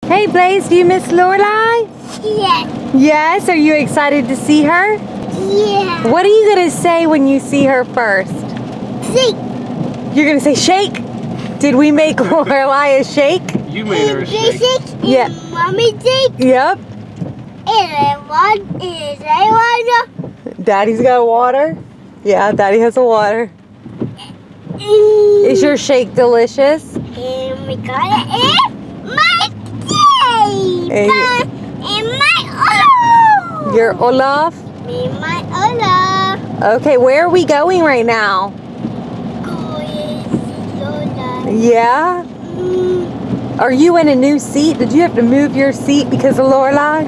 Hey Blaze, do you miss Lorelei? Yes. Yes, are you excited to see her? Yeah. What are you going to say when you see her first? Shake. You're going to say shake? Did we make Lorelei a shake? You made her a shake. Yeah. Mommy shake. Yep. Daddy's got water? Yeah, Daddy has a water. Is your shake delicious? And we got it in my day. And my Olaf. Your Olaf? Me, my Olaf. Okay, where are we going right now? Yeah? Are you in a new seat? Did you have to move your seat because of Lorelei?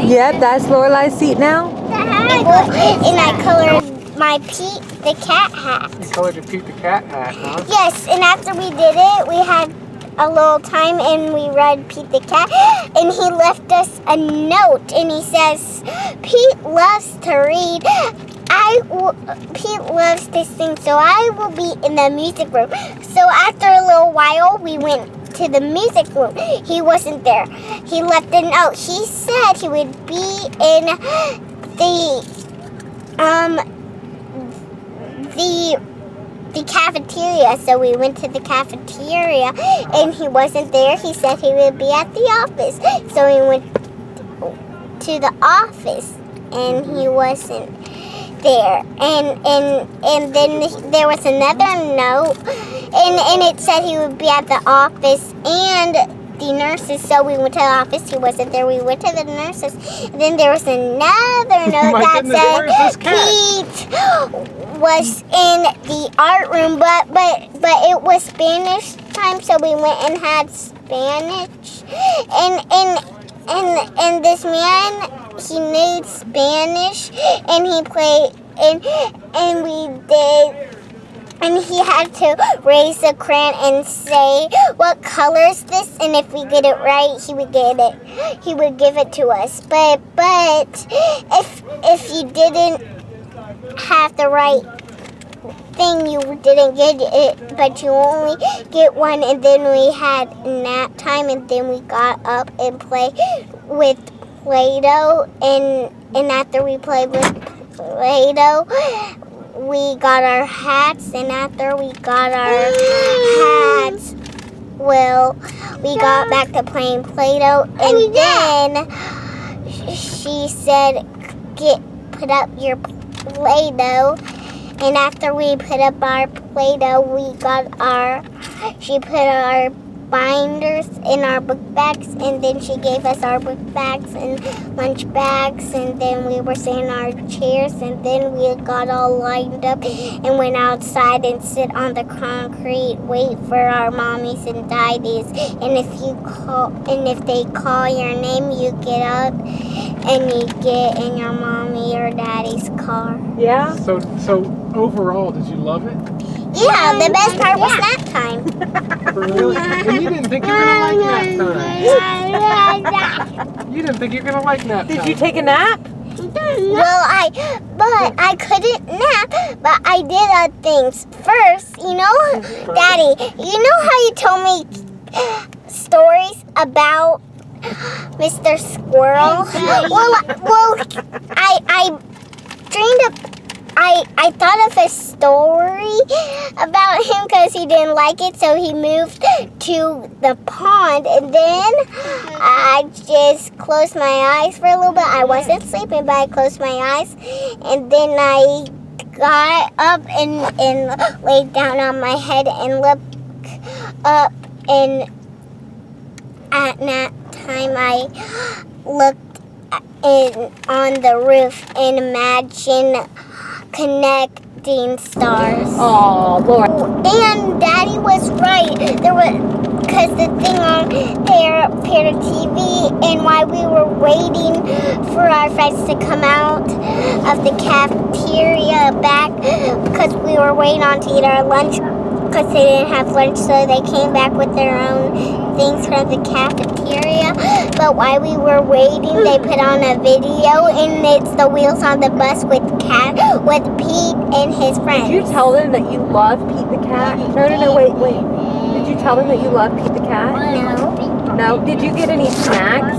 Yep, that's Lorelei's seat now? And I colored my Pete the cat hat. You colored your Pete the cat hat, huh? Yes, and after we did it, we had a little time and we read Pete the cat, and he left us a note, and he says, Pete loves to read. Pete loves to sing, so I will be in the music room. So after a little while, we went to the music room. He wasn't there. He left a note. He said he would be in the cafeteria. So we went to the cafeteria, and he wasn't there. He said he would be at the office. So we went to the office, and he wasn't there. And then there was another note, and it said he would be at the office and the nurses. So we went to the office. He wasn't there. We went to the nurses. And then there was another note that said Pete was in the art room, but it was Spanish time, so we went and had Spanish. And this man, he knew Spanish, and he played, and we did, and he had to raise a crayon and say, what color is this? And if we get it right, he would give it to us. But if you didn't have the right thing, you didn't get it, but you only get one. And then we had nap time, and then we got up and played with Play-Doh, and after we played with Play-Doh, we got our hats, and after we got our hats, well, we got back to playing Play-Doh, and then she said, put up your Play-Doh. And after we put up our Play-Doh, she put our binders in our book bags, and then she gave us our book bags and lunch bags, and then we were sitting in our chairs, and then we got all lined up and went outside and sit on the concrete, wait for our mommies and daddies. And if they call your name, you get up and you get in your mommy or daddy's car. Yeah. So overall, did you love it? Yeah, the best part was nap time. Really? And you didn't think you were gonna like nap time. You didn't think you were gonna like nap time. Did you take a nap? Well, I couldn't nap, but I did other things. First, Daddy, you know how you told me stories about Mr. Squirrel? Well, I dreamed of. I thought of a story about him because he didn't like it, so he moved to the pond, and then I just closed my eyes for a little bit. I wasn't sleeping, but I closed my eyes, and then I got up and laid down on my head and looked up, and at nap time I looked on the roof and imagined connecting stars. Oh, Lord. And Daddy was right. Because the thing on there appeared on TV, and while we were waiting for our friends to come out of the cafeteria back, because we were waiting on to eat our lunch, because they didn't have lunch, so they came back with their own things from the cafeteria. But while we were waiting, they put on a video, and it's the Wheels on the Bus with Pete and his friends. Did you tell them that you love Pete the cat? No, wait. Did you tell them that you love Pete the cat? Cat? No. No. Did you get any snacks?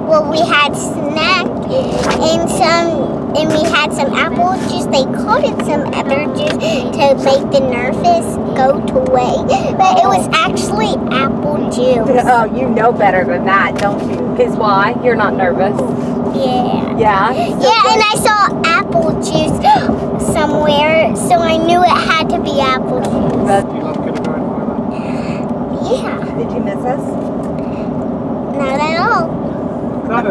Well, we had snack and we had some apple juice. They called it some other juice to make the nervous go away, but it was actually apple juice. Oh, you know better than that, don't you? Because why? You're not nervous. Yeah. Yeah? Yeah, and I saw apple juice somewhere, so I knew it had to be apple juice. But You love kindergarten, Lorelei? Yeah, did you miss us? not at all. Not